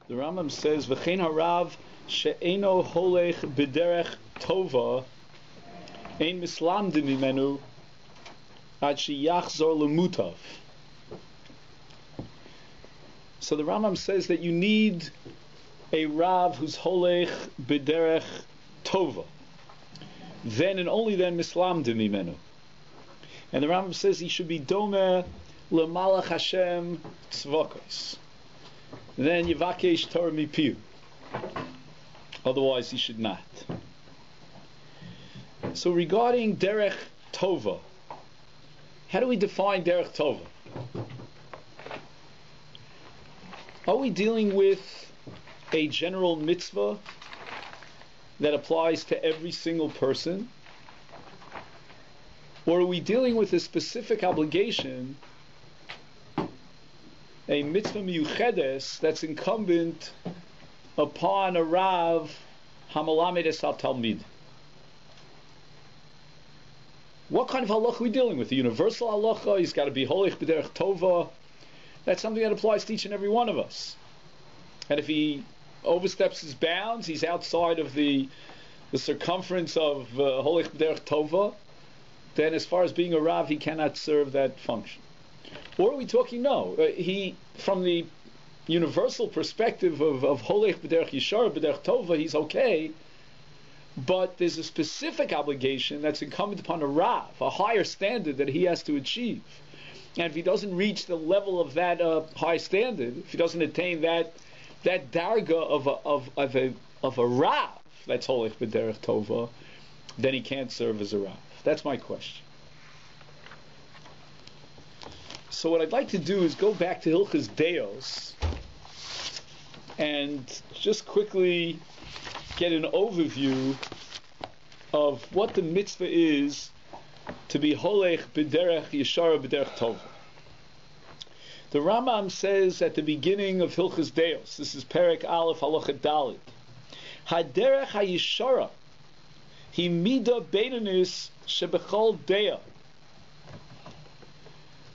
The Rambam says, "V'chein harav she'eno holech b'derech tova ein mislamdim mimenu ad sheyachzor lemutav." So the Rambam says that you need a Rav who's holech b'derech tova. Then and only then mislamdim mimenu. And the Rambam says he should be domeh lemalach Hashem tzvokos. Then yivakesh Torah mipiu. Otherwise he should not. So regarding derech tova, how do we define derech tova? Are we dealing with a general mitzvah that applies to every single person? Or are we dealing with a specific obligation, a mitzvah miyuchedes, that's incumbent upon a Rav hamalamed es talmid? What kind of halacha are we dealing with? The universal halacha, he's got to be holech b'derech tova. That's something that applies to each and every one of us. And if he oversteps his bounds, he's outside of the circumference of holech b'derech tova, then as far as being a Rav, he cannot serve that function. Or are we talking, no, he, from the universal perspective of holech b'derech yishar, b'derech tova, he's okay, but there's a specific obligation that's incumbent upon a Rav, a higher standard that he has to achieve. And if he doesn't reach the level of that high standard, if he doesn't attain that darga of a Rav that's holech b'derech tova, then he can't serve as a Rav. That's my question. So what I'd like to do is go back to Hilchos Deos and just quickly get an overview of what the mitzvah is to be holech b'derech yeshara b'derech tova. The RAMBAM says at the beginning of Hilchos Deos, this is Perek Aleph Halacha Dalet, Haderech hayeshara hi mida beinanis shebechol deya.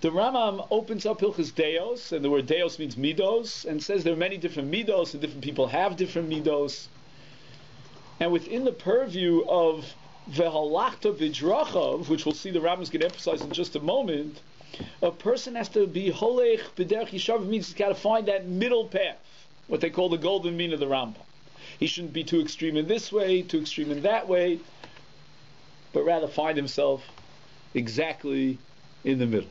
The Rambam opens up Hilchos Deos, and the word Deos means midos, and says there are many different midos, and different people have different midos. And within the purview of Vehalachta B'drachav, which we'll see the Rambam is going to emphasize in just a moment, a person has to be holech b'derech yishav, means he's got to find that middle path, what they call the golden mean of the Rambam. He shouldn't be too extreme in this way, too extreme in that way, but rather find himself exactly in the middle.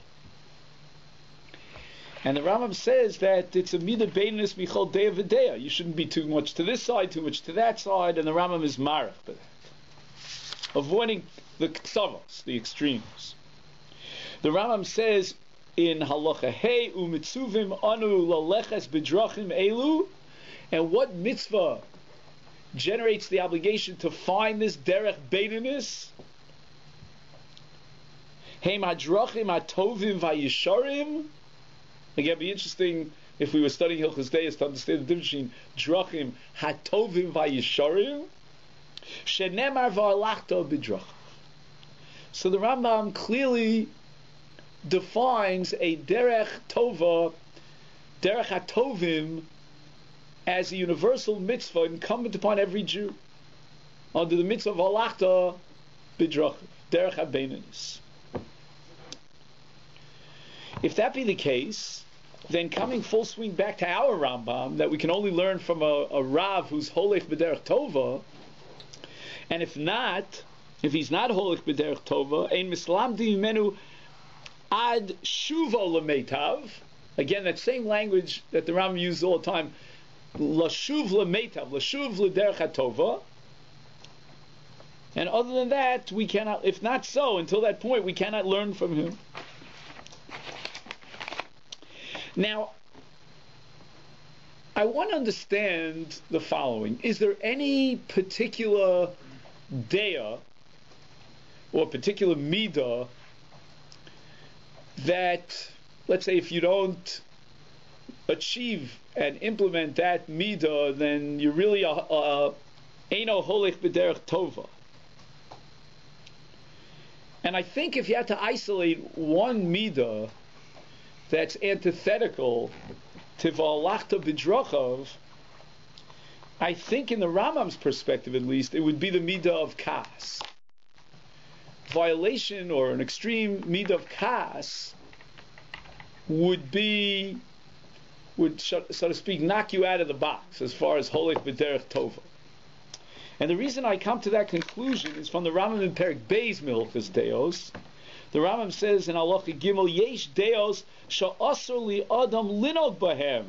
And the Rambam says that it's a midah beinus michol deya v'deya. You shouldn't be too much to this side, too much to that side, and the Rambam is marach by that. Avoiding the ktsavos, the extremes. The Rambam says in Halacha Hey u'mitzuvim anu laleches b'drachim elu, and what mitzvah generates the obligation to find this derech beinus? Hey madrachim atovim vayisharim. Again, it'd be interesting if we were studying Hilchos Deos to understand the difference between drachim hatovim vayisharim, shenemar v'alachta b'drachim. So the Rambam clearly defines a derech tova, derech hatovim, as a universal mitzvah incumbent upon every Jew, under the mitzvah of alachta b'drachim, derech habeinanis. If that be the case, then coming full swing back to our Rambam, that we can only learn from a Rav who's holech b'derech tova, and if he's not holech b'derech tova, ein mislamdi mimenu ad shuvo lemeitav, again that same language that the Rambam uses all the time, lashuv lemeitav, lashuv l'derech hatova, and other than that, we cannot, if not so, until that point, we cannot learn from him. Now, I want to understand the following. Is there any particular deya or particular midah that, let's say, if you don't achieve and implement that midah, then you're really eino holech b'derech tova? And I think if you had to isolate one midah that's antithetical to v'alachta b'drachav, I think in the Rambam's perspective at least, it would be the midah of kas. Violation or an extreme midah of kas would, so to speak, knock you out of the box as far as holich b'derech tova. And the reason I come to that conclusion is from the Rambam in Perek Beis Hilchos Deos. The Rambam says in Halacha Gimel, Yesh Deos she'asur li adam linog bahem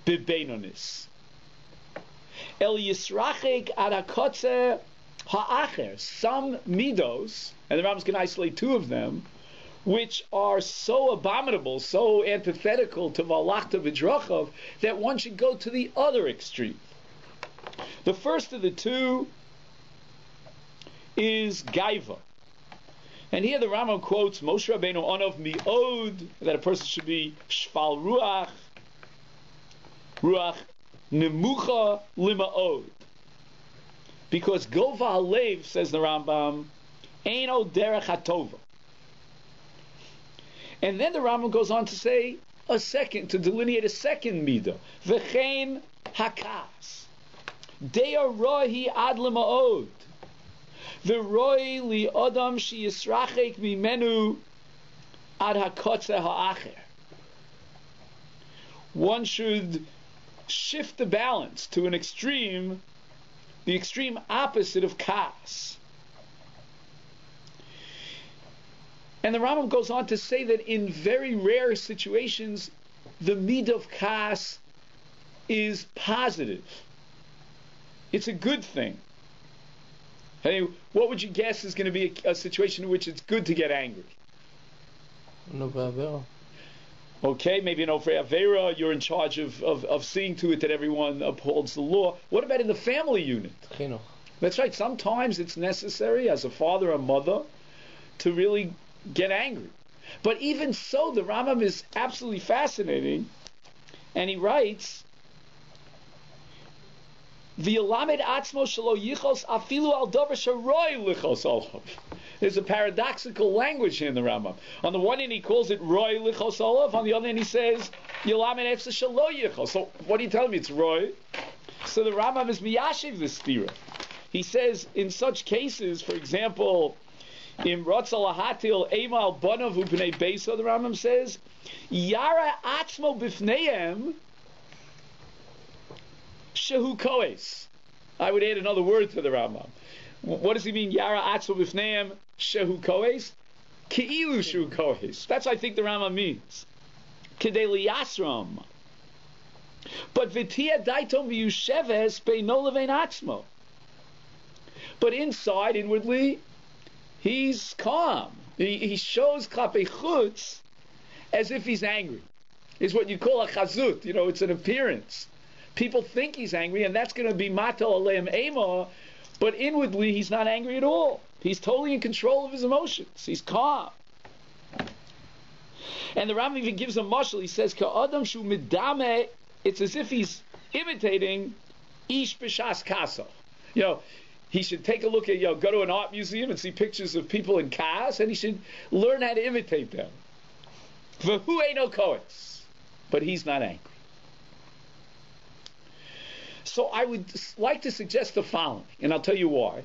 b'beinonis el yisrachek ad hakotze ha'acher. Some midos, and the Rambam's going to isolate two of them, which are so abominable, so antithetical to Valachta V'Drachav, that one should go to the other extreme. The first of the two is Gaiva. And here the Rambam quotes Moshe Rabbeinu Onov Mi'od, that a person should be Shval Ruach Nemucha Lima'od. Because Gova Halev, says the Rambam, Eino Derech HaTova. And then the Rambam goes on to say to delineate a second midah, V'chein Hakas. Dea rohi ad lema'od. V'roi li adam shi yisrachek mimenu ad hakotze ha'acher. One should shift the balance to an extreme, the extreme opposite of kas. And the Rambam goes on to say that in very rare situations, the midah of kas is positive. It's a good thing. Hey, what would you guess is going to be a situation in which it's good to get angry? Okay, maybe an Ofrei Avera, you're in charge of seeing to it that everyone upholds the law. What about in the family unit? That's right, sometimes it's necessary as a father or mother to really get angry. But even so, the Rambam is absolutely fascinating, and he writes, V'yolamed atzmo shelo yichos afilu al davar sharoi lichos olav. There's a paradoxical language here in the Rambam. On the one hand, he calls it roi lichos olav. On the other hand, he says yolamed efsa shelo yichos. So what are you telling me? It's roi. So the Rambam is miyashiv this stira. He says in such cases, for example, in Ratzal Hatil Eimal Banav Upnei Beisa, the Rambam says Yara atzmo bifneim Shehu Koes. I would add another word to the Rambam. What does he mean? Yara atzmo b'fneim shehu koes? Ki'ilu shehu koes. That's what I think the Rambam means. Kedei liyasram. But v'tia daitom v'yusheves beino levein atzmo. But inside, inwardly, he's calm. He shows klapei chutz as if he's angry. It's what you call a chazut. It's an appearance. People think he's angry, and that's going to be mato aleim ema, but inwardly he's not angry at all. He's totally in control of his emotions. He's calm. And the Rambam even gives a mashal. He says, "Ka'adam shu midame." It's as if he's imitating ish b'shas kaso. He should take a look at, go to an art museum and see pictures of people in kas, and he should learn how to imitate them. V'hu eino koetz, but he's not angry. So I would like to suggest the following, and I'll tell you why.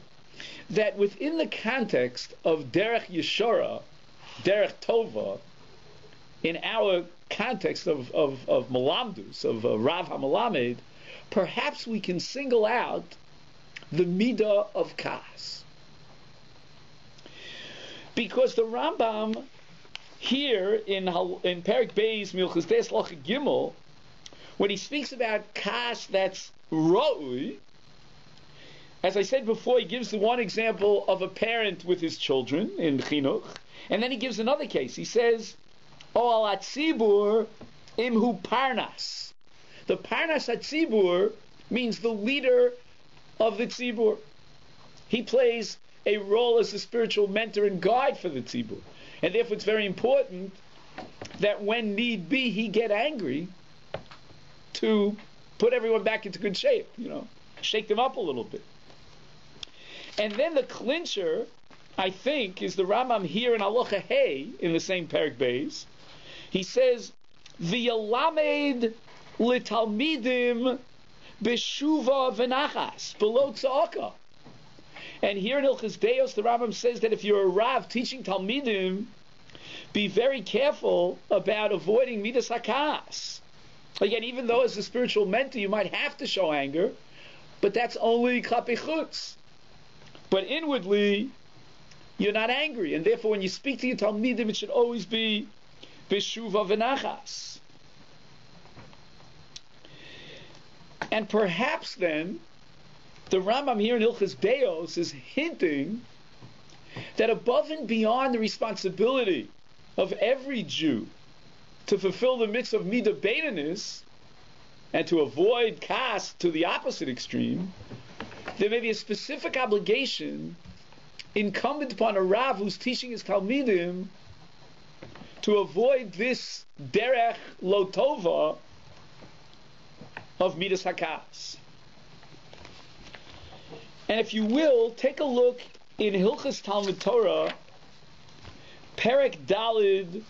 That within the context of Derech Yeshara, Derech Tova, in our context of Malamdus, of Rav HaMalamed, perhaps we can single out the Midah of Kas. Because the Rambam here in Perek Beis Hilchos Deos Halacha Gimel, when he speaks about Kas that's Ra'ui, as I said before, he gives the one example of a parent with his children in Chinuch, and then he gives another case. He says, O al atzibur imhu parnas. The parnas atzibur means the leader of the tzibur. He plays a role as a spiritual mentor and guide for the tzibur. And therefore it's very important that when need be, he get angry to put everyone back into good shape, shake them up a little bit. And then the clincher, I think, is the Rambam here in Halacha Hey, in the same Perek Beis. He says, V'yalamed litalmidim Beshuva v'nachas, below tza'aka. And here in Hilchos Deos, the Rambam says that if you're a Rav teaching Talmidim, be very careful about avoiding midas hakas. Again, even though as a spiritual mentor you might have to show anger, but that's only klapi chutz. But inwardly, you're not angry, and therefore when you speak to your Talmidim, it should always be beshuva v'nachas. And perhaps then, the Rambam here in Hilchos Deos is hinting that above and beyond the responsibility of every Jew to fulfill the mitzvah of midah beininus and to avoid kas to the opposite extreme, there may be a specific obligation incumbent upon a Rav who's teaching his Talmidim to avoid this derech lo tova of midas hakas. And if you will, take a look in Hilchos Talmud Torah, Perek Dalid,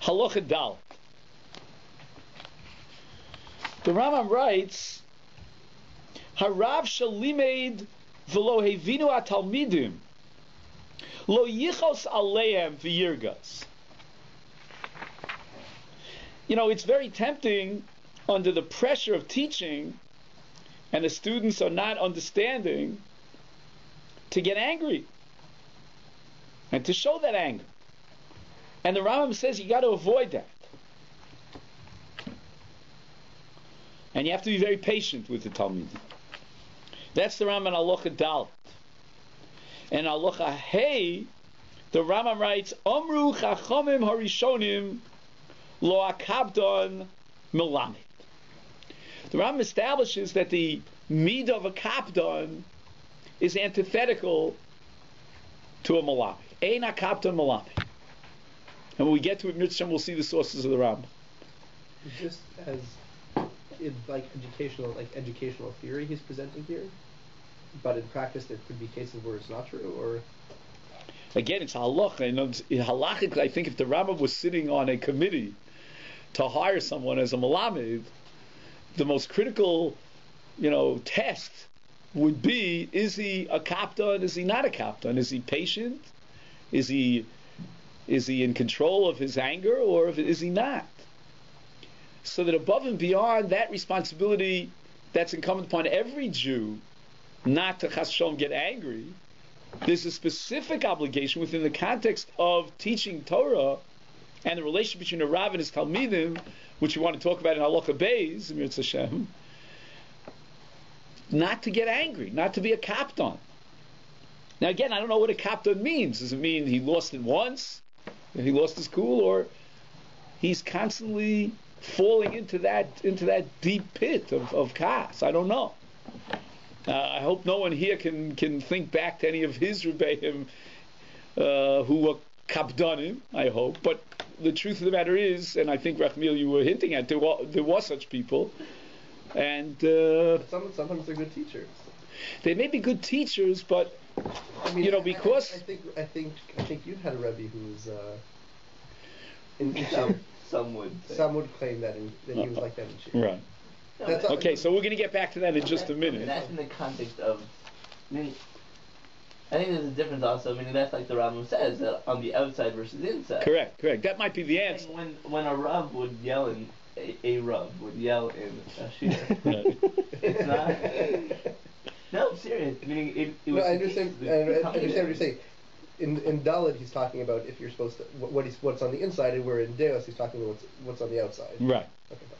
Halacha Dal. The Rambam writes, Harav shalimed v'lo hevinu atalmidim lo yichos aleim v'yirgas. You know, it's very tempting under the pressure of teaching and the students are not understanding to get angry and to show that anger. And the Rambam says you got to avoid that. And you have to be very patient with the Talmidim. That's the Rambam Halacha Dalet. And Halacha Hey, the Rambam writes, Omru Chachamim Harishonim Lo Akabdon Melamed. The Rambam establishes that the midah of a kapdon is antithetical to a Melamed. Ein Akabdon Melamed. And when we get to it, Mitzvah, we'll see the sources of the Rambam. Just as in educational theory he's presenting here, but in practice there could be cases where it's not true, or again it's halacha. Halachically, I think if the Rambam was sitting on a committee to hire someone as a melamed, the most critical, test would be: is he a kapton? Is he not a kapton? Is he patient? Is he in control of his anger, or is he not? So that above and beyond that responsibility that's incumbent upon every Jew not to chas v'shalom get angry, there's a specific obligation within the context of teaching Torah and the relationship between a Rav and his Talmidim, which we want to talk about in Halacha Beis, Mirz Hashem, not to get angry, not to be a kapton. Now again, I don't know what a kapton means. Does it mean he lost it once, and he lost his cool, or he's constantly falling into that deep pit of kas? I don't know. I hope no one here can think back to any of his rebbeim who were kapdonim, I hope. But the truth of the matter is, and I think Rachmiel, you were hinting at, there were such people, and sometimes they're good teachers. They may be good teachers, but because I think you had a rebbe who was Some would claim that he was like that in Shir. Right. No, okay, so we're going to get back to that in just a minute. That's in the context of, I think there's a difference also. That's like the Rambam says, that on the outside versus inside. Correct. That might be the answer. When a Rav would yell in, a Rav would yell in a Shir, it's not... No, I'm serious. It was... I understand what you're saying. In Dalet, he's talking about if you're supposed to what's on the inside, and where in Deos he's talking about what's on the outside. Right. Okay, fine.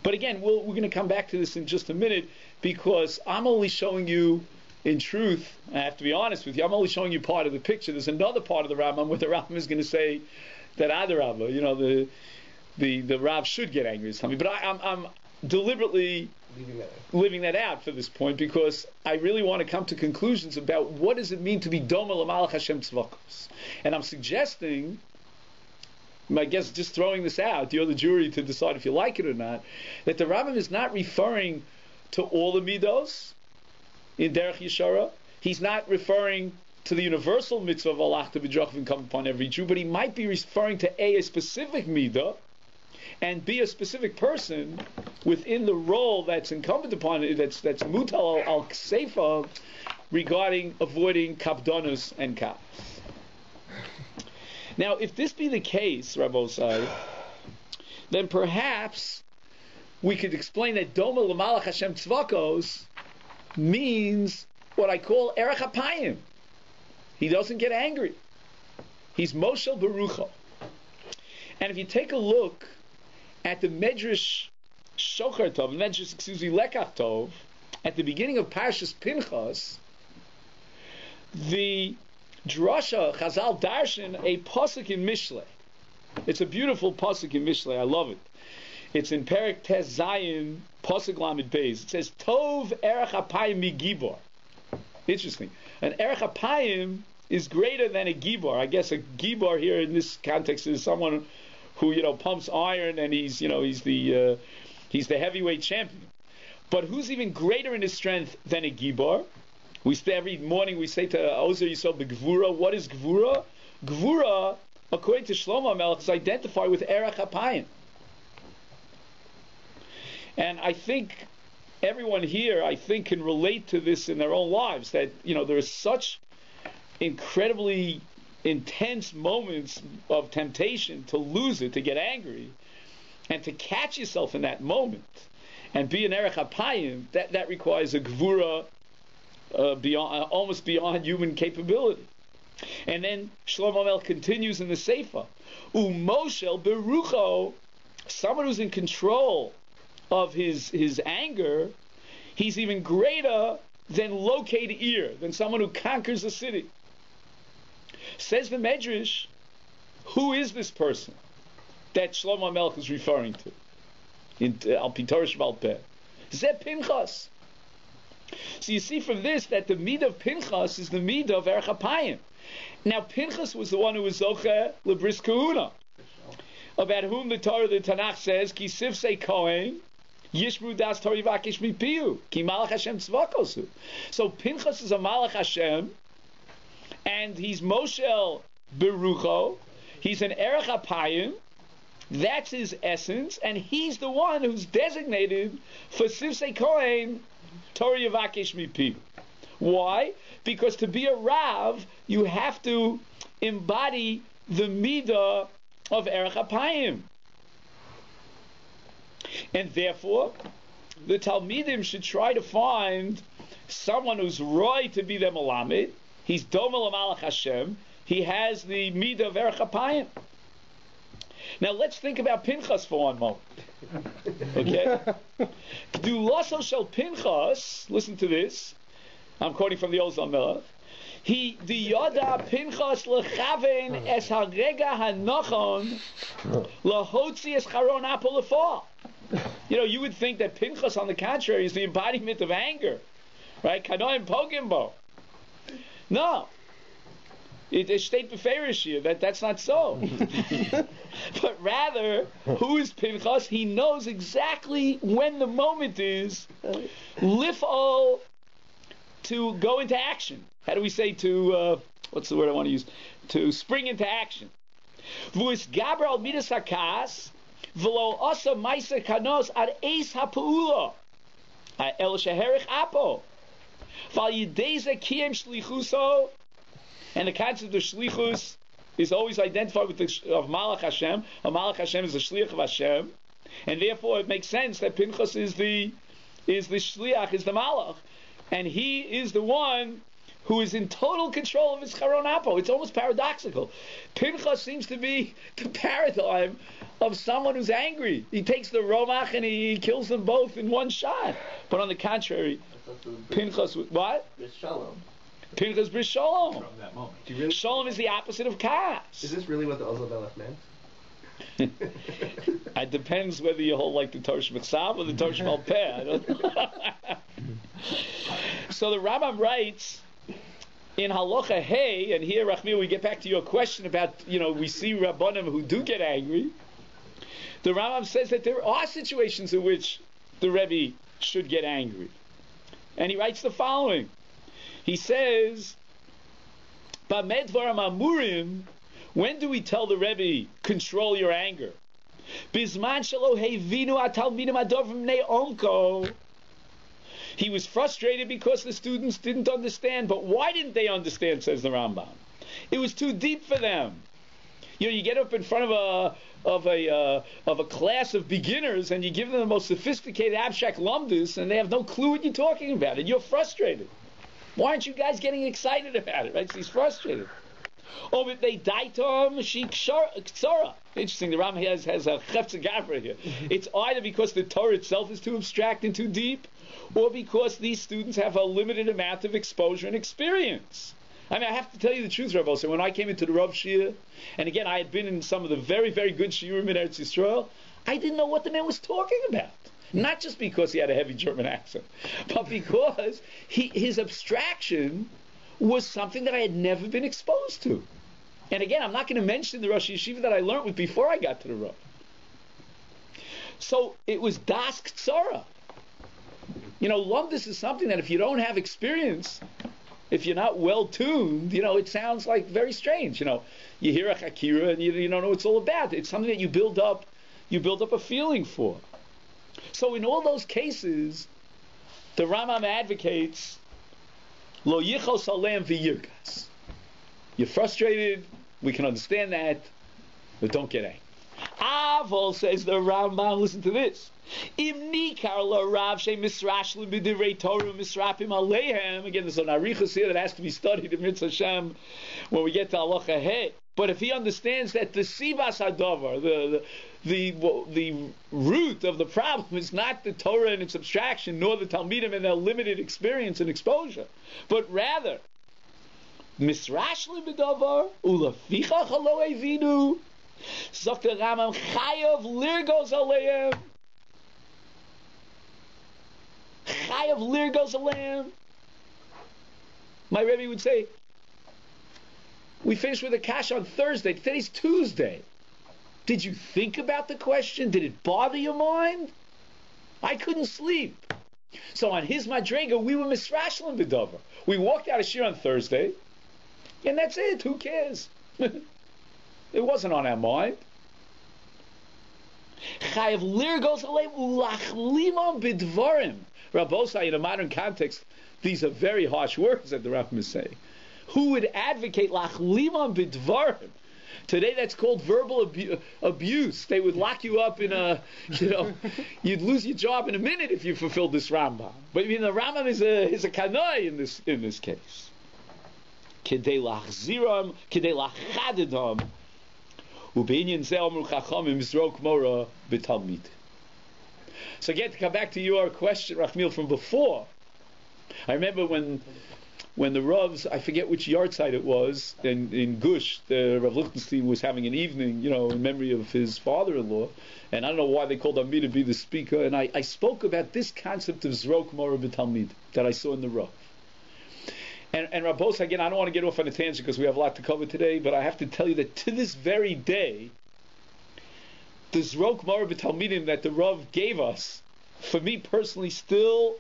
But again, we're going to come back to this in just a minute, because I'm only showing you, in truth, I have to be honest with you, I'm only showing you part of the picture. There's another part of the Rambam where the Rambam is going to say that either Rambam, the Rav should get angry at something. But I'm deliberately leaving that out for this point, because I really want to come to conclusions about what does it mean to be Doma L'Malach Hashem Tzvakos. And I'm suggesting I guess just throwing this out, you're the jury to decide if you like it or not, that the RAMBAM is not referring to all the midos in Derech Yeshara. He's not referring to the universal mitzvah of Allah to b'drachim come upon every Jew, but he might be referring to a specific midah and be a specific person within the role that's incumbent upon it, that's mutal al kseifa, regarding avoiding kapdonus and kaps. Now, if this be the case, Rabbi Azarya, then perhaps we could explain that Doma L'malach Hashem Tzvakos means what I call Erech HaPayim. He doesn't get angry. He's Moshel Berucho. And if you take a look at the Medrash Shochar Tov, Lekach Tov, at the beginning of Parshas Pinchas, the Drasha Chazal Darshan a pasuk in Mishlei. It's a beautiful pasuk in Mishlei. I love it. It's in Perek Tes Zayin pasuk Lamed Beis. It says Tov Erech HaPayim MiGibor. Interesting. An Erech HaPayim is greater than a Gibor. I guess a Gibor here in this context is someone who pumps iron and he's the heavyweight champion. But who's even greater in his strength than a Gibor? Every morning we say to Ozer Yisrael B'Gvura, what is Gvura? Gvura, according to Shlomo HaMelech, is identified with Erech HaPayim. And I think everyone here, can relate to this in their own lives, that, there is such incredibly intense moments of temptation to lose it, to get angry, and to catch yourself in that moment, and be an Erech HaPayim, that requires a Gvura almost beyond human capability. And then Shlomo HaMelech continues in the Sefer, Umoshel Berucho, someone who's in control of his anger, he's even greater than Loked Ir, than someone who conquers a city. Says the Medrash, who is this person that Shlomo HaMelech is referring to? In Al Pitorish Baal Peh. Zeh Pinchas. So you see from this that the midah of Pinchas is the midah of Erech HaPayim. Now Pinchas was the one who was Zocheh Lebris Kahuna, about whom the Tanakh says, Ki Sifsei Kohen, Yishmu Das Torah Vakish Mipiu, Ki Malach Hashem Tzvakosu. So Pinchas is a Malach Hashem, and he's Moshel Berucho, he's an Erech HaPayim, that's his essence, and he's the one who's designated for Sifsei Kohen, Torah Yavakish Mipi. Why? Because to be a Rav, you have to embody the midah of Erech HaPayim. And therefore, the Talmidim should try to find someone who's roy to be the Melamed. He's Domel Malach Hashem. He has the midah of Erech HaPayim. Now let's think about Pinchas for one moment. Okay? Gdulaso shel Pinchas, listen to this. I'm quoting from the Oz HaMelech. He the Yoda Pinchas lechaven es harega hanachon lahotzi es charon apol lefal. You would think that Pinchas, on the contrary, is the embodiment of anger, right? Kanoim pogimbo. No. It state beferish here that's not so. But rather, who is Pinchas? He knows exactly when the moment is lif'ol, to go into action. How do we say to, what's the word I want to use? To spring into action. V'us gaber al midas hakas v'lo asa ma'aser kanos ad eis ha'pa'ula el sheherich apo v'al yidei ze kiyem shlichuso. And the concept of shlichus is always identified with of Malach Hashem. A Malach Hashem is the shliach of Hashem, and therefore it makes sense that Pinchas is the shliach, is the Malach, and he is the one who is in total control of his charon apo. It's almost paradoxical. Pinchas seems to be the paradigm of someone who's angry. He takes the romach and he kills them both in one shot. But on the contrary, Pinchas, what? Shalom. Pinchas bris shalom. From that moment. Shalom is the opposite of kas. Is this really what the Oz HaMelech meant? It depends whether you hold like the Torah Shmichsav or the Torah Shmal Peh. So the RAMBAM writes in Halacha Hey, and here, Rachmil, we get back to your question about, we see Rabbanim who do get angry. The Rambam says that there are situations in which the Rebbe should get angry. And he writes the following. He says, Bamei dvarim amurim, when do we tell the Rebbe, control your anger? Bizman shelo hevinu atalmidim adovim nei onko. He was frustrated because the students didn't understand. But why didn't they understand, says the Rambam? It was too deep for them. You get up in front of a class of beginners and you give them the most sophisticated abstract lumdus and they have no clue what you're talking about and you're frustrated. Why aren't you guys getting excited about it? Right? So he's frustrated. Oh, but they daitom she ksara. Interesting. The Rambam has a chefza gavra here. It's either because the Torah itself is too abstract and too deep, or because these students have a limited amount of exposure and experience. I mean, I have to tell you the truth, Rabbi. So when I came into the Rav Shir, and again, I had been in some of the very, very good shiurim in Eretz Yisrael, I didn't know what the man was talking about. Not just because he had a heavy German accent, but because his abstraction was something that I had never been exposed to. And again, I'm not going to mention the Rosh Yeshiva that I learned with before I got to the Rav. So it was das ktsara. Lumdus is something that if you don't have experience, if you're not well tuned, it sounds like very strange. You hear a chakira and you don't know what it's all about. It's something that you build up a feeling for. So in all those cases, the Rambam advocates lo yichos aleim v'yirgas. You're frustrated, we can understand that, but don't get angry. Avol, says the Rambam, listen to this. Im nikar lo rav she misrashlim b'divrei Torah misrapim aleihem. Again, there's an arichos here that has to be studied in Mitzvah Hashem when we get to Halacha He. But if he understands that the sibas hadavar, the root of the problem is not the Torah and its abstraction, nor the Talmidim and their limited experience and exposure, but rather misrashlim b'davar ulafichach halo evinu. Sagt der Rambam chayav lirgos aleihem. Chayav lirgos aleihem. My Rebbe would say, we finished with a kash on Thursday. Today's Tuesday. Did you think about the question? Did it bother your mind? I couldn't sleep. So on his madrega, we were misrashlim b'davar. We walked out of shir on Thursday, and that's it. Who cares? It wasn't on our mind. Chayav lirgos aleim ulachlimam bidvarim. Rabbosai, in a modern context, these are very harsh words that the Rambam is saying. Who would advocate lachlimam bidvarim? Today that's called verbal abuse. They would lock you up in you'd lose your job in a minute if you fulfilled this Rambam. But the Rambam is a kanoi in this case. Kedei lachziram, kedei lachadidam. So again, to come back to your question, Rachmil, from before, I remember when the Ravs, I forget which yahrzeit it was, in Gush, the Rav Lichtenstein was having an evening, in memory of his father-in-law, and I don't know why they called on me to be the speaker, and I spoke about this concept of Zrok Mora B'Talmid that I saw in the Rav. And Rabbos, again, I don't want to get off on a tangent because we have a lot to cover today, but I have to tell you that to this very day, the Zrok Mara B'Talmidim that the Rav gave us, for me personally, still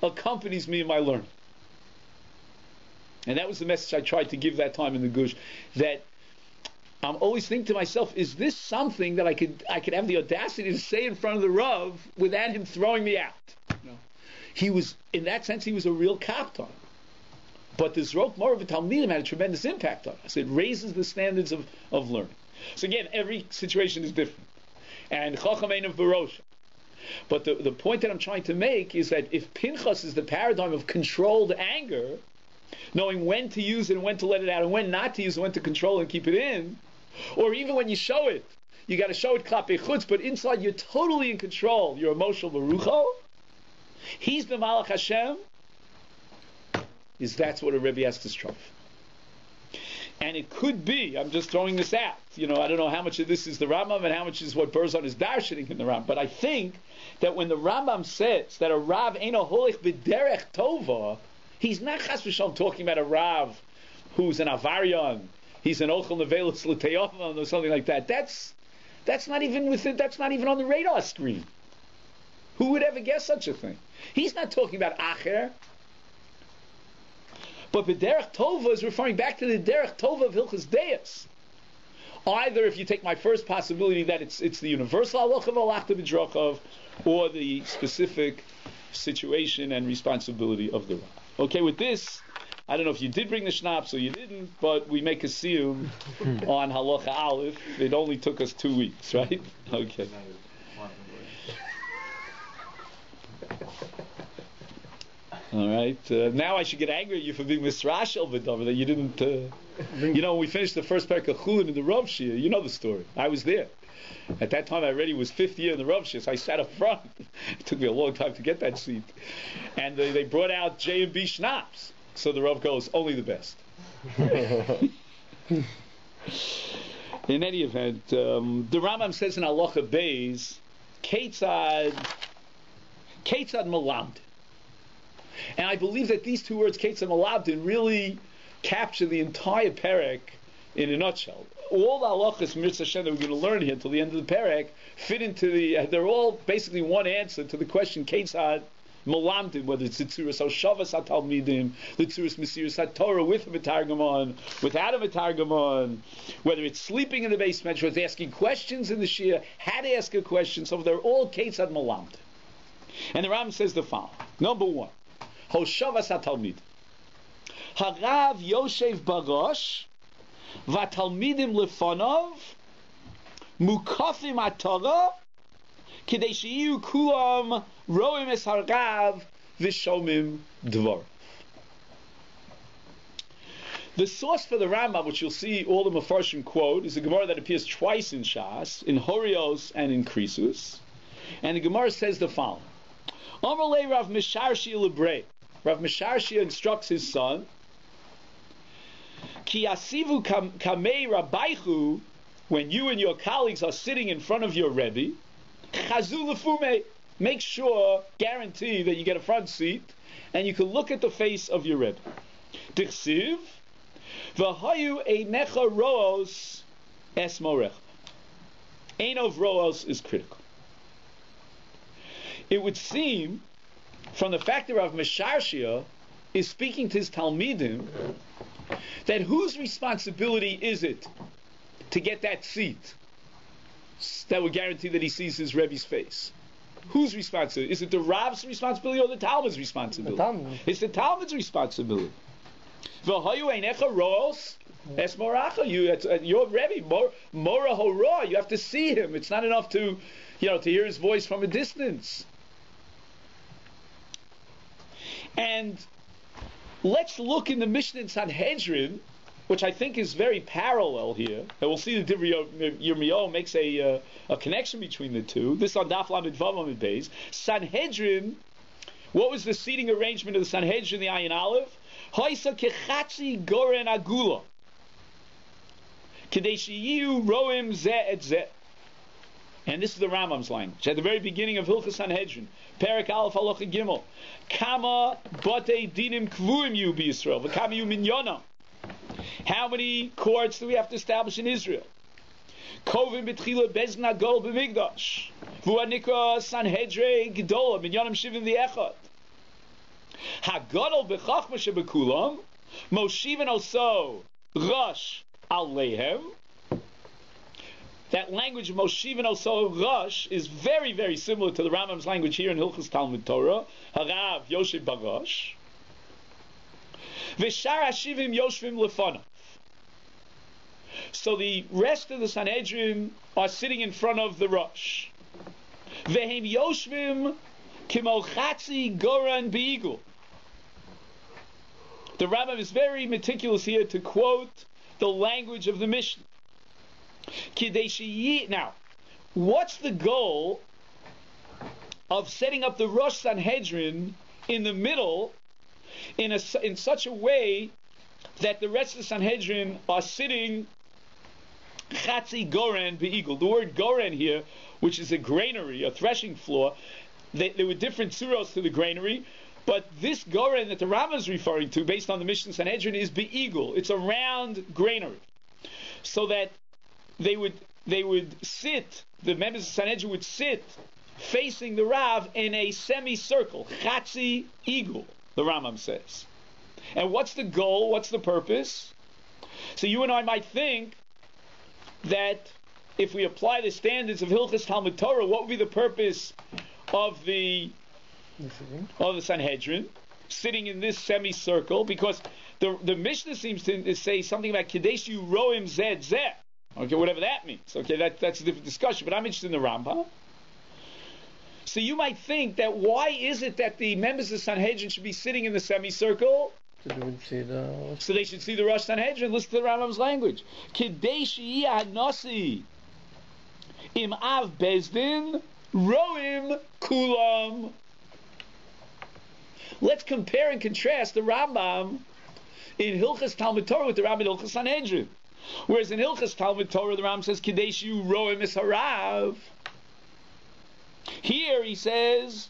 accompanies me in my learning. And that was the message I tried to give that time in the Gush, that I'm always thinking to myself, is this something that I could have the audacity to say in front of the Rav without him throwing me out? He was, in that sense, he was a real kapton. But the Zrok Mora V'Talmidim had a tremendous impact on us. It raises the standards of learning. So again, every situation is different. And Chacham Ein of Barosha. But the point that I'm trying to make is that if Pinchas is the paradigm of controlled anger, knowing when to use it and when to let it out, and when not to use it, when to control and keep it in, or even when you show it, you got to show it klapei chutz, but inside you're totally in control. You're emotional barucho. He's the Malach Hashem. That's what a Rebbe has to strive. And it could be, I'm just throwing this out, I don't know how much of this is the Rambam and how much is what Berzon is darshaning in the Rambam, but I think that when the Rambam says that a Rav eino holich b'derech tova, he's not chas v'shalom talking about a Rav who's an Avarian, he's an Ochel Nevelis L'Teyovan or something like that. That's not even that's not even on the radar screen. Who would ever guess such a thing? He's not talking about Acher. But the Derech Tova is referring back to the Derech Tova of Hilchos Deis. Either, if you take my first possibility, that it's the universal halacha of Alachta B'Drachav, or the specific situation and responsibility of the Rav. Okay, with this, I don't know if you did bring the schnapps or you didn't, but we make a siyum on halacha Aleph. It only took us 2 weeks, right? Okay. All right. Now I should get angry at you for being misrashel v'davar that you didn't. When we finished the first parak of Chulin in the Rav Shir, you know the story. I was there. At that time, I already was 5th year in the Rav Shir, so I sat up front. It took me a long time to get that seat. And they brought out J&B schnapps. So the Rav goes, only the best. In any event, the Rambam says in Halacha Beis, Ketzad Malamd. And I believe that these two words, Ketzad Malabdin, really capture the entire perek in a nutshell. All the halachas Mitzvah Hashem that we're going to learn here until the end of the perek fit into they're all basically one answer to the question, Ketzad Malamdin, whether it's the Tzuras Hoshavas HaTalmidim, the Tzuras Mesiras HaTorah with a Metargamon, without a Metargamon, whether it's sleeping in the basement, whether it's asking questions in the Shia, how to ask a question, so they're all Ketzad Malamdin. And the Rambam says the following. Number 1. Hoshavas HaTalmid. Harav Yoshev Barosh VaTalmidim Lefonov Mukafim HaTorah Kidei Sheyu Kulam Roim Es Harav V'Shomim Dvar. The source for the Rambam, which you'll see all the Mefarshim quote, is a Gemara that appears twice in Shas, in Horios and in Krisus. And the Gemara says the following. Amalei Rav Misharshi Lebrei. Rav Misharshi instructs his son, Ki asivu kamei rabaichu, when you and your colleagues are sitting in front of your Rebbe, chazu lefume, make sure, guarantee that you get a front seat, and you can look at the face of your Rebbe. Dichsiv, v'hayu einecha roos es morech. Ein of roos is critical. It would seem, from the fact that Rav Misharshia is speaking to his Talmidim, that whose responsibility is it to get that seat that would guarantee that he sees his Rebbe's face? Whose responsibility? Is it the Rav's responsibility or the Talmud's responsibility? The Talmud. It's the Talmud's responsibility. V'hayu einecha roos es moracha. Your Rebbe, mora hora. You have to see him. It's not enough to hear his voice from a distance. And let's look in the Mishnah in Sanhedrin, which I think is very parallel here. And we'll see the Yirmiyahu makes a connection between the two. This on Daf Lamed Vav Lamed Beis. Sanhedrin, what was the seating arrangement of the Sanhedrin, the Ayin Aleph? Hoisa kechatzi goren agula. Kedei sheyu roim zeh et zeh. And this is the Rambam's language. At the very beginning of Hilchos Sanhedrin, Perek Aleph Halacha Gimel, Kama Batei Dinim Kvuim Yu B'Yisrael, V'Kama Yu Minyonam. How many courts do we have to establish in Israel? Kovim B'Tchila Bezna Gol B'Migdash, V'Anikra Sanhedre Gedola Minyonam Shivim V'Echad. Hagadol B'Chachma Shebekulam, Moshiven Oso Rosh Alehem. That language of Moshiven Oso Rosh is very, very similar to the Rambam's language here in Hilchos Talmud Torah. Harav Yoshev Barosh. V'shar Hashivim Yoshvim Lefonav. So the rest of the Sanhedrin are sitting in front of the Rosh. Vehem Yoshvim Kimo Chatzi Goran Beigul. The Rambam is very meticulous here to quote the language of the Mishnah. Now, what's the goal of setting up the Rosh Sanhedrin in the middle in such a way that the rest of the Sanhedrin are sitting Chatzi Goren Be'igul? The word Goren here, which is a granary, a threshing floor, there were different tzuros to the granary. But this goren that the Rambam is referring to, based on the Mishnah Sanhedrin, is be'igul. It's a round granary, so that they would sit. The members of Sanhedrin would sit facing the Rav in a semicircle, chatzi igul. The Rambam says. And what's the goal? What's the purpose? So you and I might think that if we apply the standards of Hilchos Talmud Torah, what would be the purpose of the Sanhedrin sitting in this semicircle? Because the Mishnah seems to say something about Kadeshu Roim Zed Zeh. Okay, whatever that means. Okay, that's a different discussion. But I'm interested in the Rambam. So you might think that why is it that the members of Sanhedrin should be sitting in the semicircle? So they should see the Rosh Sanhedrin. Listen to the Rambam's language. Kadeshi Hanasi Im Av Bezdin Roim Kulam. Let's compare and contrast the Rambam in Hilchos Talmud Torah with the Rambam in Hilchos Sanhedrin. Whereas in Hilchos Talmud Torah, the Rambam says Kadeshu Roim Es Harav. Here he says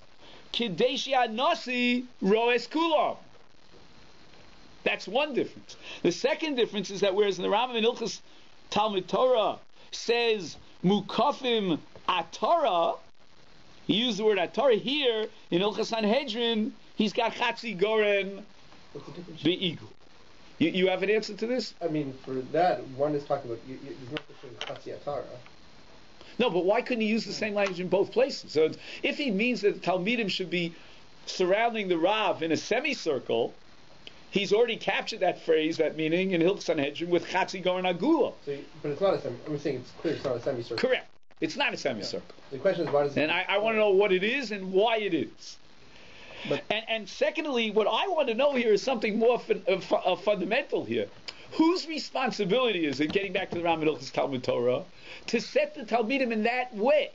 Kadeshi Hanasi Roes Kulam. That's one difference. The second difference is that whereas in the Rambam in Hilchos Talmud Torah says Mukafim Atara, he used the word Atara. Here in Hilchos Sanhedrin, he's got Chatzi Goren Be'igul. You have an answer to this? I mean, for that, one is talking about there's no such thing as Chatzi Atara. No, but why couldn't he use the same language in both places? So if he means that the Talmidim should be surrounding the Rav in a semicircle, he's already captured that phrase, that meaning, in Hilchos Sanhedrin with Chatzi Goren Agula. But it's not a semicircle. I'm saying it's clear it's not a semicircle. Correct. It's not a semicircle. Yeah. The question is, why does it... And I want to know what it is and why it is. And secondly, what I want to know here is something more fundamental here. Whose responsibility is it, getting back to the Rambam Hilchos Talmud Torah, to set the Talmidim in that way?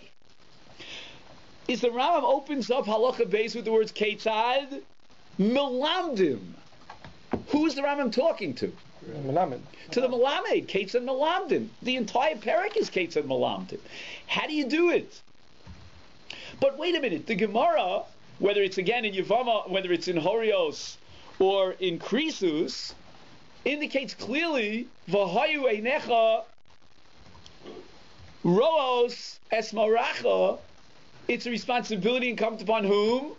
Is the Rambam opens up halacha beis with the words Ketzad Melamdim. Who is the Rambam talking to? Melamed. To the Melamed, Ketzad Melamdim. The entire parak is Ketzad Melamdim. How do you do it? But wait a minute, the Gemara, whether it's again in Yevama, whether it's in Horios or in Krisus, indicates clearly V'hayu einecha roos esmaracha. It's a responsibility incumbent upon whom?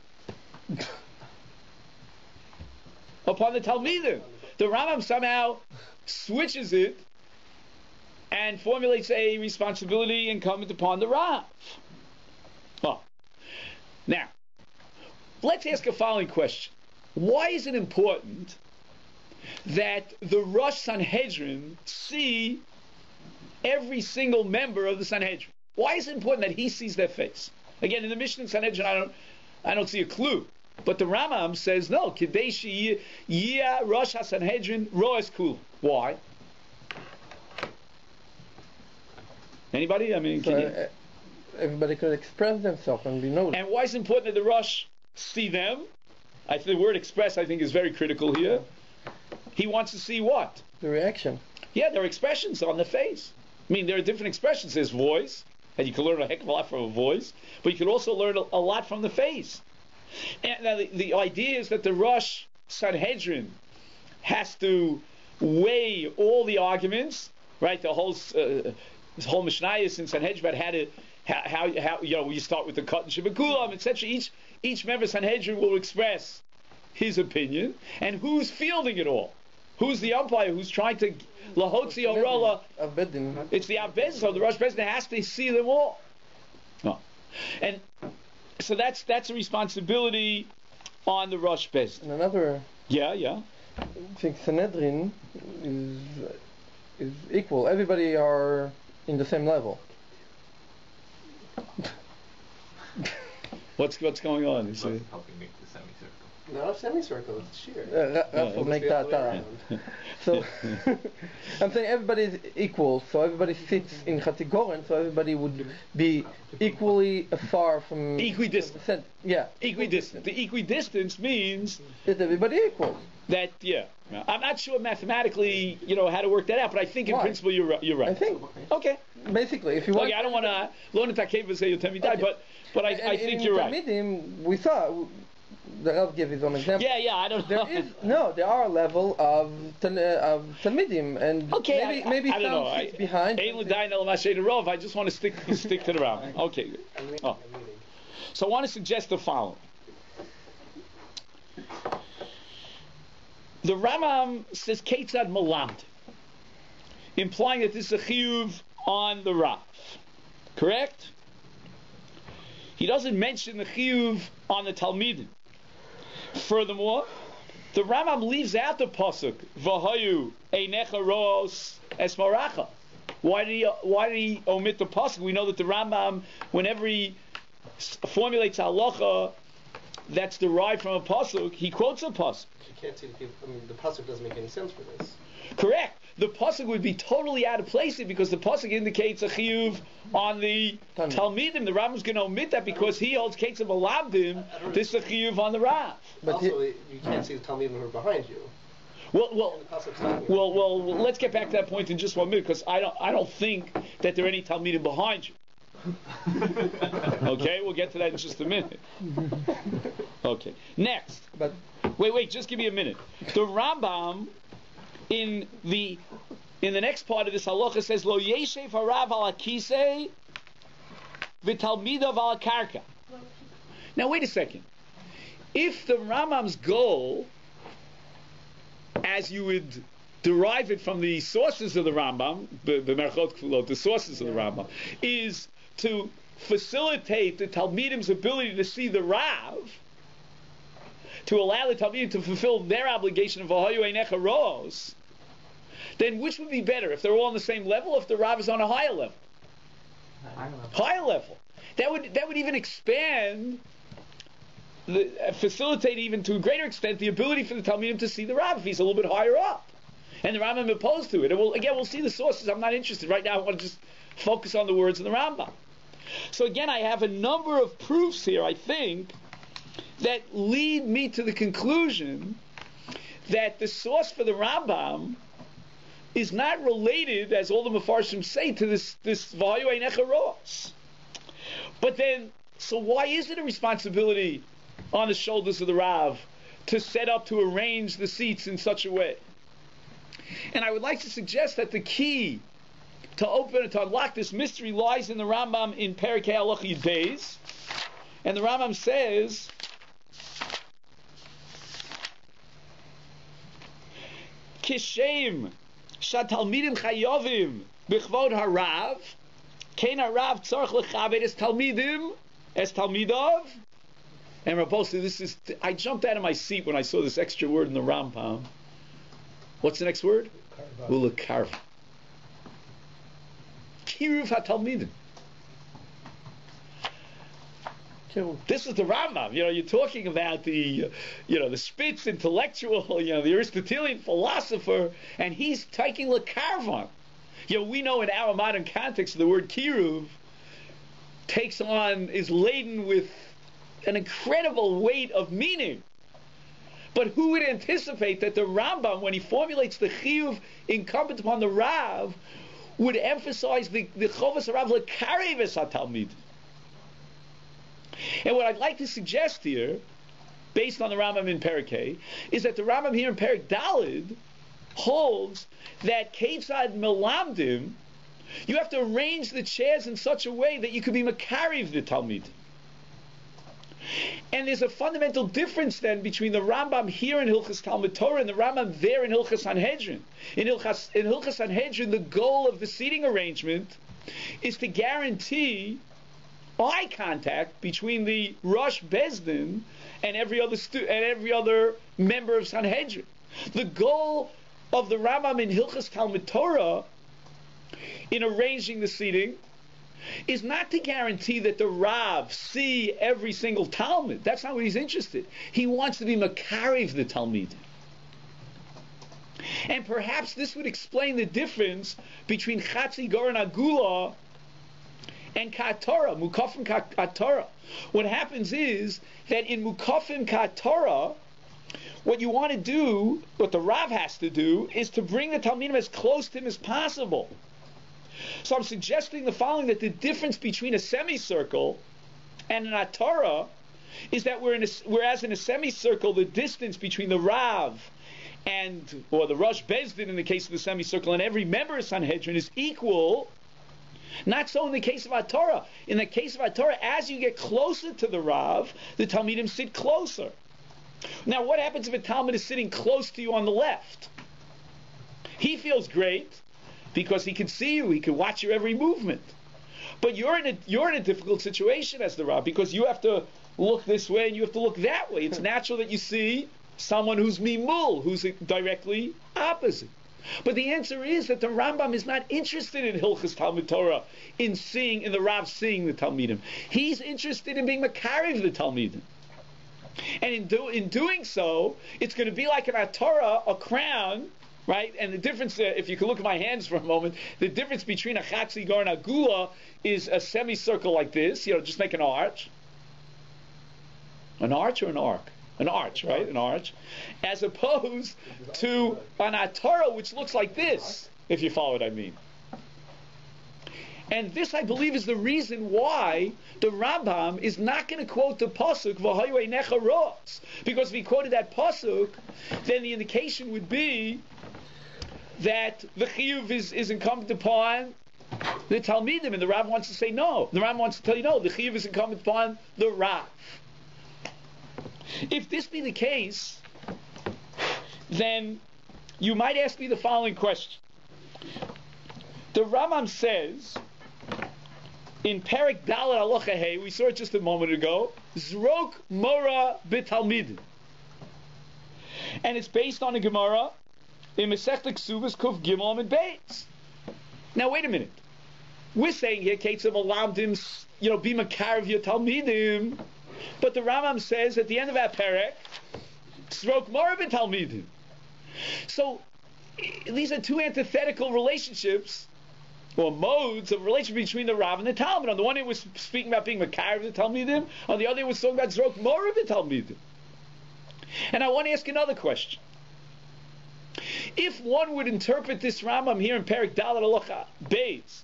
Upon the Talmidim. The Rambam somehow switches it and formulates a responsibility incumbent upon the Rav. Oh. Now, let's ask a following question. Why is it important that the Rosh Sanhedrin see every single member of the Sanhedrin? Why is it important that he sees their face? Again, in the Mishnah Sanhedrin, I don't see a clue. But the Rambam says no. Kadeshi Yia Rosh HaSanhedrin Roes Kul. Why? Anybody? I mean, so, everybody could express themselves and be noticed. And why is it important that the Rosh see them? I think the word express, I think, is very critical here. He wants to see what? The reaction. Yeah, there are expressions on the face. I mean, there are different expressions. There's voice, and you can learn a heck of a lot from a voice, but you can also learn a lot from the face. And now the idea is that the Rosh Sanhedrin has to weigh all the arguments, right? The whole Mishnayos in Sanhedrin about how you start with the Katan Shebekulam, etc. Each member of Sanhedrin will express his opinion, and who's fielding it all? Who's the umpire? Who's trying to lahotzi orala? It's the Abedin. So the Rosh President has to see them all. Oh. And so that's a responsibility on the Rosh Bezdin. And another. Yeah. I think Sanhedrin is equal. Everybody are in the same level. What's going on? What's helping make the semicircle? Not a semicircle, it's sheer. That will make that around. So I'm saying everybody is equal, so everybody sits in Chatigoren, so everybody would be equally far from equidistant. Yeah. Equidistant. The equidistance means is everybody equal. That I'm not sure mathematically, how to work that out, but I think in principle you're right. I think. Okay. Basically, if you want. Okay, I don't want to learn it takeva say you tell me die, but I think you're right. We saw the Rav gave his own example. Yeah, I don't know. There are a level of Talmidim, and maybe I don't know. some sits behind. I just want to stick to the Rambam. Okay. Oh. So I want to suggest the following. The Rambam says Ketzad Malamd, implying that this is a chiyuv on the Rav. Correct? He doesn't mention the chiyuv on the Talmidim. Furthermore, the Rambam leaves out the pasuk V'hayu einecha roos es maracha. Why did he omit the pasuk? We know that the Rambam, whenever he formulates halacha that's derived from a pasuk, he quotes a pasuk. You can't see the pasuk doesn't make any sense for this. Correct. The pasuk would be totally out of place here because the pasuk indicates a chiyuv on the Talmidim. The Rambam's going to omit that because he holds Ketzad Malamdim. This is a chiyuv on the Rav. But also, you can't see the Talmidim who are behind you. Well, let's get back to that point in just 1 minute because I don't think that there are any Talmidim behind you. Okay, we'll get to that in just a minute. Okay, next. But wait, just give me a minute. The Rambam in the next part of this halacha says Lo yeshev harav al hakisei v'talmidav al karka. Now wait a second. If the Rambam's goal, as you would derive it from the sources of the Rambam, the sources of the Rambam, is to facilitate the Talmidim's ability to see the Rav, to allow the Talmidim to fulfill their obligation of V'hayu einecha roos, then which would be better? If they're all on the same level, or if the Rav is on a higher level? Higher level. That would even expand, facilitate even to a greater extent the ability for the Talmidim to see the Rav if he's a little bit higher up. And the Rambam opposed to it. And we'll see the sources. I'm not interested. Right now I want to just focus on the words of the Rambam. So again, I have a number of proofs here, I think, that lead me to the conclusion that the source for the Rambam is not related, as all the Mefarshim say, to this V'hayu einecha roos. But then, so why is it a responsibility on the shoulders of the Rav to set up, to arrange the seats in such a way? And I would like to suggest that the key to unlock this mystery lies in the Rambam in Perikei Halacha Yud. And the Rambam says, Kishem shatalmidim chayovim b'chvod harav, kein harav tzarich lechabed es talmidav. And Rabosi, I jumped out of my seat when I saw this extra word in the Rambam. What's the next word? Ulekarva. Kiruv hatalmidim. This is the Rambam. You're talking about the Spitz intellectual, the Aristotelian philosopher, and he's taking lekarvan. We know in our modern context the word kiruv is laden with an incredible weight of meaning. But who would anticipate that the Rambam, when he formulates the chiyuv incumbent upon the Rav, would emphasize the chovas harav lekarev es hatalmid? And what I'd like to suggest here, based on the Rambam in Perikei, is that the Rambam here in Perik Dalid holds that Ketzad Melamdim, you have to arrange the chairs in such a way that you could be makarev the Talmid. And there's a fundamental difference then between the Rambam here in Hilchos Talmud Torah and the Rambam there in Hilchos Sanhedrin. In Hilchos Sanhedrin, the goal of the seating arrangement is to guarantee eye contact between the Rosh Bezdin and every other member of Sanhedrin. The goal of the Rambam in Hilchos Talmud Torah in arranging the seating is not to guarantee that the Rav see every single Talmud. That's not what he's interested. He wants to be makarev the Talmid. And perhaps this would explain the difference between Chatzi Goren Agula and Ka'atorah, Mukafim Ka'atorah. What happens is that in Mukafim Ka'atorah, what you want to do, what the Rav has to do, is to bring the Talmidim as close to him as possible. So I'm suggesting the following, that the difference between a semicircle and an Atorah is that whereas in a semicircle, the distance between the Rav or the Rosh Bezdin in the case of the semicircle and every member of Sanhedrin is equal, not so in the case of Torah. In the case of Torah, as you get closer to the Rav, the Talmidim sit closer. Now, what happens if a Talmud is sitting close to you on the left? He feels great because he can see you, he can watch your every movement. But you're in a difficult situation as the Rav because you have to look this way and you have to look that way. It's natural that you see someone who's mimul, who's directly opposite. But the answer is that the Rambam is not interested in Hilchos Talmud Torah, in the Rav seeing the Talmidim. He's interested in being Makariv the Talmidim. And in doing so, it's going to be like in our Torah, a crown, right? And the difference, if you can look at my hands for a moment, the difference between a Chatzigar and a Gula is a semicircle like this, just make an arch. An arch or an arc? An arch, right? An arch. As opposed to an Torah, which looks like this, if you follow what I mean. And this, I believe, is the reason why the Rambam is not going to quote the pasuk V'hayu einecha ro'os, because if he quoted that pasuk, then the indication would be that the chiyuv is incumbent upon the Talmidim, and the Rav wants to say no. The Rav wants to tell you no. The chiyuv is incumbent upon the Rav. If this be the case, then you might ask me the following question. The Rambam says in Perek Dalet Halacha Hey, we saw it just a moment ago, Zrok Mora B'Talmid. And it's based on a Gemara in Masechta Ksubas Kuf Gimel and Beis. Now wait a minute. We're saying here, Ketzim Alamdim, be Makarav your Talmidim. But the Rambam says at the end of that Perek, Zrok Mora B'Talmidim. So these are two antithetical relationships, or modes of relationship between the Rav and the Talmud. On the one hand, was speaking about being Makar of the Talmidim. On the other hand, was talking about Zrok Mora of the Talmidim. And I want to ask another question. If one would interpret this Rambam here in Perek Dalet Halacha Beis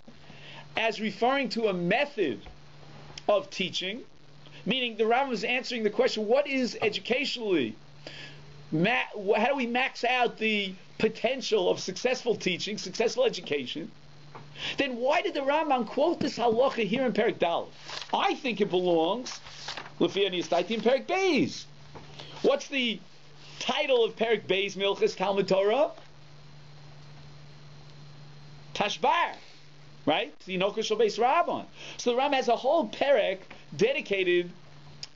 as referring to a method of teaching, meaning the Rambam is answering the question, what is educationally, how do we max out the potential of successful teaching, successful education, then why did the Rambam quote this halacha here in Perek Dalet? I think it belongs, Lefi Ani Yisdaiti, in Perek Beis. What's the title of Perek Beis Hilchos Talmud Torah? Tashbar, right? Tinoko Shel Beis Rabban. So the Rambam has a whole Perek dedicated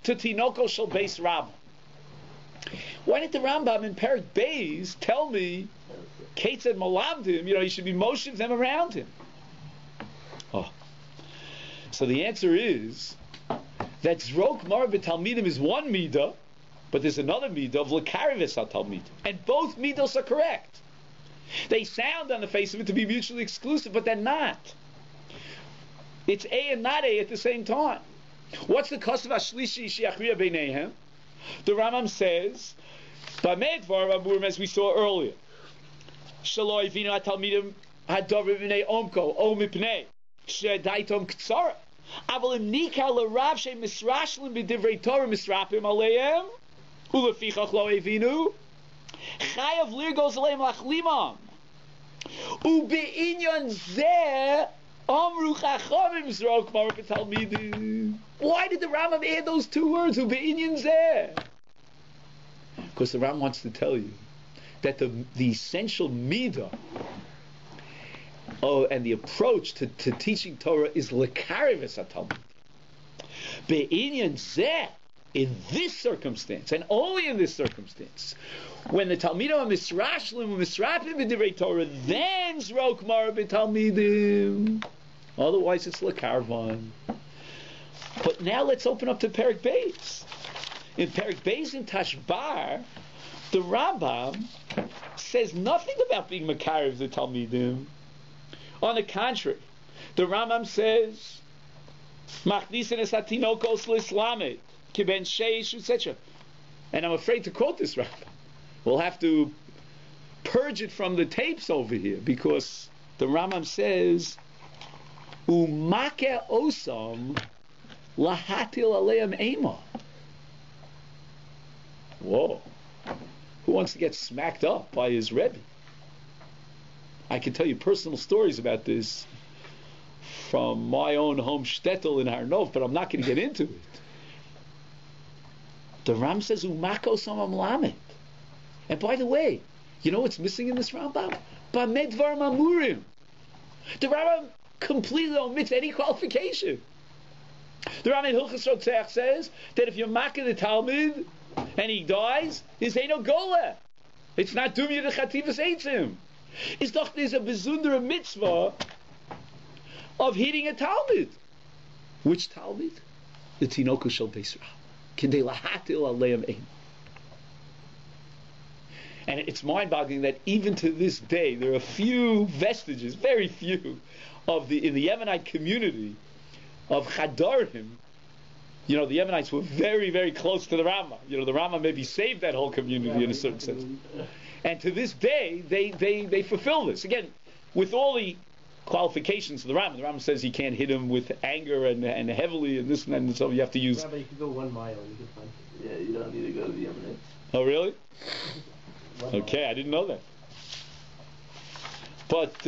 to Tinoko Shel Beis Rabban. Why did the Rambam in Perek Beis tell me Ketzad Malamdim, he should be motioning them around him? Oh. So the answer is that Zrok Mora B'Talmidim is one midah, but there's another midah of L'Karivis HaTalmid. And both midos are correct. They sound on the face of it to be mutually exclusive, but they're not. It's A and not A at the same time. What's the Kosav HaShlishi She'achriya B'neihem? The Rambam says, B'mei Dvar Amurim, as we saw earlier, Shaloi Vino HaTalmidim HaDover B'nei Omko, O Mipnei, She'daitom Ktsara. Aval Im Nika L'Rav She Misrashlim B'divrei Torah Misrapim Aleim, Ulefichach Lo Evinu, Chayav Lirgos Aleim Lachlimam, U'Be'inyon Zeh Amru Chachamim Zrok Mora B'Talmidim. Why did the Rambam add those two words, U'Be'inyon Zeh? Because the Rambam wants to tell you that the essential midah and the approach to teaching Torah is L'Karivis HaTalmid. Be'inyan Zeh, in this circumstance, and only in this circumstance, when the Talmidim are Misrashlim, Misrapim B'divrei Torah, then Zrok Mora B'Talmidim. Otherwise it's L'Karvan. But now let's open up to Perek Beis. In Perek Beis in Tashbar, the Rambam says nothing about being Makar of the Talmidim. On the contrary, the Rambam says, Machnisen es hatinokos l'Islamet, kiben sheish, etc. And I'm afraid to quote this Rambam. We'll have to purge it from the tapes over here, because the Rambam says, Umake osam lahatil aleim ema. Whoa. Who wants to get smacked up by his Rebbe? I can tell you personal stories about this from my own home shtetl in Har Nov, but I'm not going to get into it. The Ram says, Umako samam lamet. And by the way, you know what's missing in this Rambam? Bamedvar mamurim. The Rambam completely omits any qualification. The Rambam in Hilchos Talmud says that if you're making the Talmud and he dies, his ain't no gola. It's not dumya the chativas eitzim. It's doch there's a besundere mitzvah of hitting a Talmud. Which Talmud? The Tinoku Shel Beis Ra. Kidei lahatil aleim ein. And it's mind-boggling that even to this day there are a few vestiges, very few, in the Yemenite community of Chadarim. You know, the Yemenites were very, very close to the Rambam. You know, the Rambam maybe saved that whole community in a certain sense. And to this day, they fulfill this. Again, with all the qualifications of the Rambam. The Rambam says you can't hit him with anger and heavily and this and that, and so you have to use... Rabbi, you could go 1 mile and you could find it. Yeah, you don't need to go to the Yemenites. Oh, really? Okay, I didn't know that. But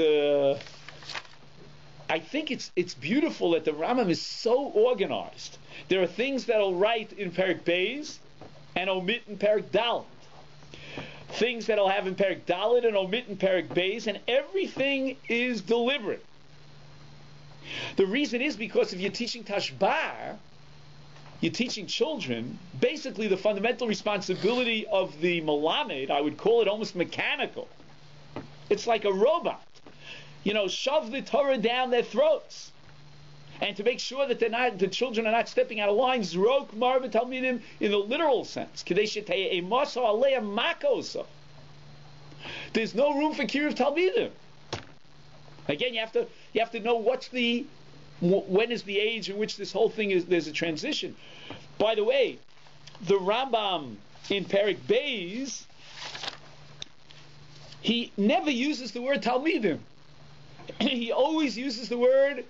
I think it's beautiful that the Rambam is so organized. There are things that he'll write in Perek Beis and omit in Perek Dalet. Things that he'll have in Perek Dalet and omit in Perek Beis, and everything is deliberate. The reason is because if you're teaching Tashbar, you're teaching children, basically the fundamental responsibility of the Melamed, I would call it almost mechanical. It's like a robot. You know, shove the Torah down their throats. And to make sure that the children are not stepping out of line, zrok marva talmidim in the literal sense. There's no room for kiruv talmidim. Again, you have to know when is the age in which this whole thing is. There's a transition. By the way, the Rambam in Perek Beis, he never uses the word talmidim. He always uses the word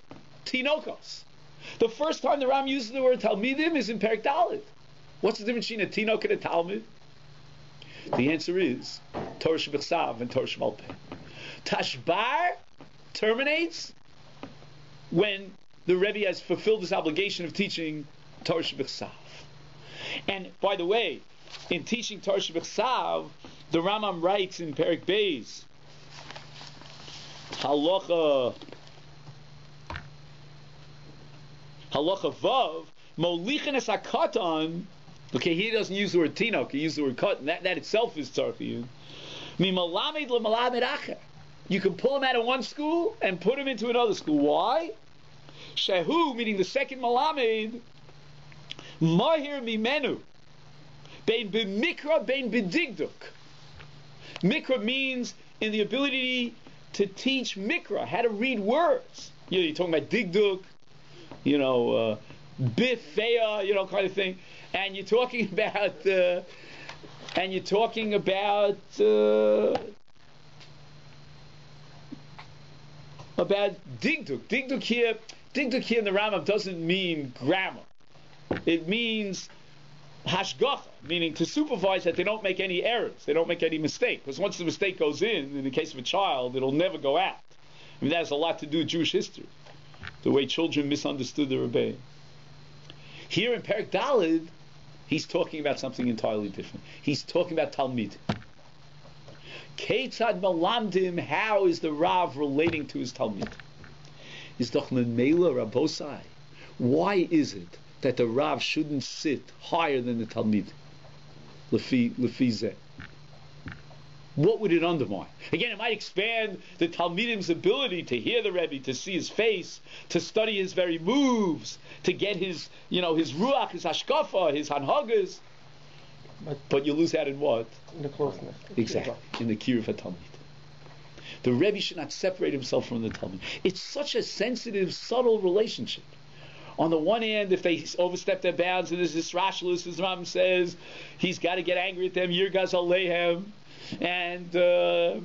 tinokos. The first time the Ram uses the word talmidim is in Perek Dalet. What's the difference between a tinok and a talmid? The answer is Torah Shebechsav and Torah Shemal Peh. Tashbar terminates when the Rebbe has fulfilled his obligation of teaching Torah Shebechsav. And by the way, in teaching Torah Shebechsav, the Rambam writes in Perek Beis, Halacha Vav, Molichin es hakatan. Okay, he doesn't use the word tinok, he uses the word katan. That itself is tzarchiyun. Mimalamed lemalamed acher. You can pull him out of one school and put him into another school. Why? Shehu, meaning the second malamed, mahir mimenu, bein b'mikra, bein b'digduk. Mikra means in the ability to teach mikra, how to read words. You know, you're talking about digduk, you know, bifeya, you know, kind of thing. And you're talking about digduk. Digduk here in the Rambam doesn't mean grammar. It means hashgacha, meaning to supervise that they don't make any errors, they don't make any mistake. Because once the mistake goes in the case of a child, it'll never go out. I mean, that has a lot to do with Jewish history, the way children misunderstood the Rebbe. Here in Perek Dalet, he's talking about something entirely different. He's talking about Talmid. Keitzad malamdim, how is the Rav relating to his Talmid? Is doch memela rabosai. Why is it that the Rav shouldn't sit higher than the Talmid? Lefi zeh. What would it undermine? Again, it might expand the Talmidim's ability to hear the Rebbe, to see his face, to study his very moves, to get his ruach, his hashkafa, his hanhagas. But you lose out in what? In the closeness. Exactly. In the kiruv haTalmid. The Rebbe should not separate himself from the Talmud. It's such a sensitive, subtle relationship. On the one hand, if they overstep their bounds, and there's this rashlus, as Ram says, he's got to get angry at them, Yirgaz Alehem. And the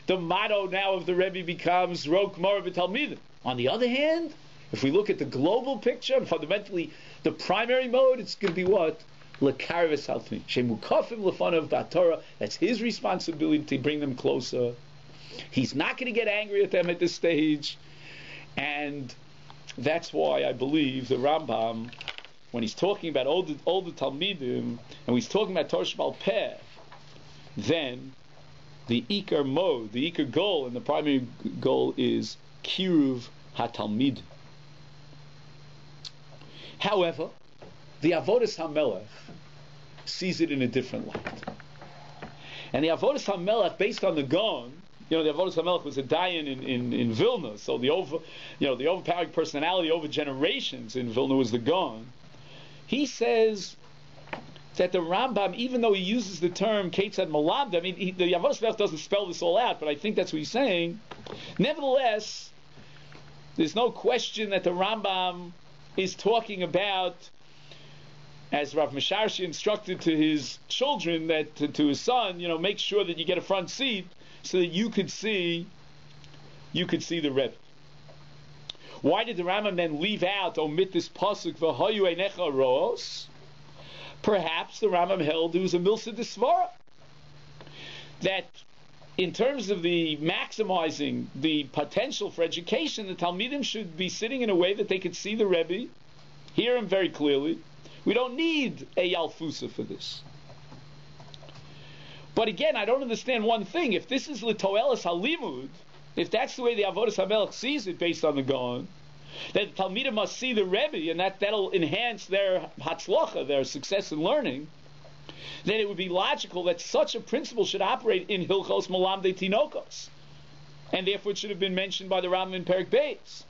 motto now of the Rebbe becomes Rok Mor B'Talmidim. On the other hand, if we look at the global picture, and fundamentally the primary mode, it's going to be what? L'karves halfni. Shemukafim l'fanav b'Torah. That's his responsibility to bring them closer. He's not going to get angry at them at this stage. And that's why I believe the Rambam, when he's talking about all the Talmidim, and he's talking about Torah Shebal Peh, then the Iker mode, the Iker goal, and the primary goal is Kiruv HaTalmid. However, the Avodas HaMelech sees it in a different light. And the Avodas HaMelech, based on the Gaon, the Avodas HaMelech was a dayan in Vilna, so the overpowering personality over generations in Vilna was the Gaon. He says that the Rambam, even though he uses the term Ketzad Malabda, the Avodas HaMelech doesn't spell this all out, but I think that's what he's saying. Nevertheless, there's no question that the Rambam is talking about, as Rav Misharshi instructed to his children, that to his son, make sure that you get a front seat so that you could see the Rebbe. Why did the Rambam then omit this pasuk v'hayu einecha roos? Perhaps the Rambam held it was a milsa d'svara, that in terms of the maximizing the potential for education, the Talmidim should be sitting in a way that they could see the Rebbe, hear him very clearly. We don't need a Yalfusa for this. But again, I don't understand one thing. If this is L'toelis Halimud, if that's the way the Avodas HaMelech sees it based on the Gaon, that the Talmidim must see the Rebbe, and that'll enhance their Hatzlacha, their success in learning, then it would be logical that such a principle should operate in Hilchos Malamdei Tinokos. And therefore it should have been mentioned by the Rambam in Perek Beis.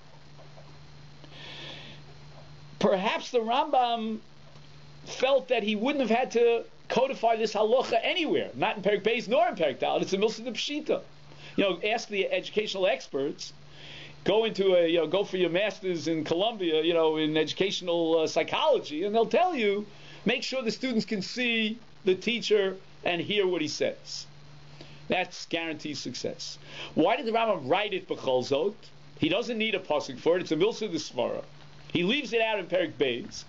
Perhaps the Rambam felt that he wouldn't have had to codify this halacha anywhere, not in Perek Beis nor in Perek Dalet. It's a milsa d'pshita. Ask the educational experts. Go for your masters in Columbia, in educational psychology, and they'll tell you, make sure the students can see the teacher and hear what he says. That's guaranteed success. Why did the Rambam write it b'chol zot? He doesn't need a pasuk for it. It's a milsa d'svara. He leaves it out in Perek Beis.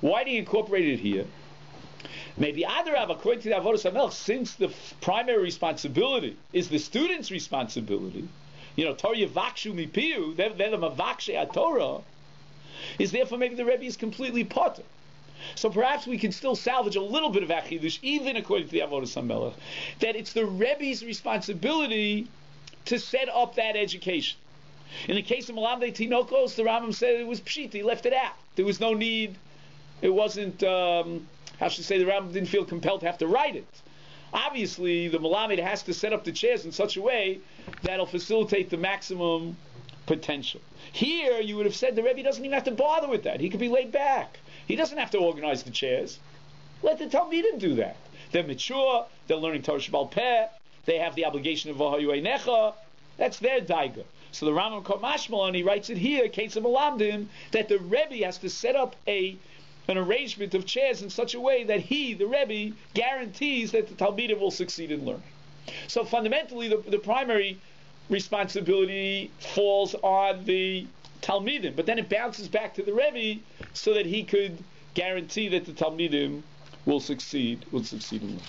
Why did he incorporate it here? Maybe Adarav, according to the Avodas HaMelech, since the primary responsibility is the student's responsibility, Torah Yavakshu Mipiu, they're the Mavakshe Torah, is therefore maybe the Rebbe is completely potter. So perhaps we can still salvage a little bit of Achidush, even according to the Avodas HaMelech, that it's the Rebbe's responsibility to set up that education. In the case of Malamdei Tinokos, the Rambam said it was pshit, he left it out. There was no need, it wasn't, the Rambam didn't feel compelled to have to write it. Obviously, the Malamed has to set up the chairs in such a way that'll facilitate the maximum potential. Here, you would have said the Rebbe doesn't even have to bother with that. He could be laid back. He doesn't have to organize the chairs. Let the Talmidim do that. They're mature, they're learning Torah Shebal Peh, they have the obligation of V'hayu Einecha. That's their daiga. So the Rambam Mashmal, and he writes it here, Ketzad Malamdim, that the Rebbe has to set up an arrangement of chairs in such a way that he, the Rebbe, guarantees that the Talmidim will succeed in learning. So fundamentally, the primary responsibility falls on the Talmidim, but then it bounces back to the Rebbe so that he could guarantee that the Talmidim will succeed in learning.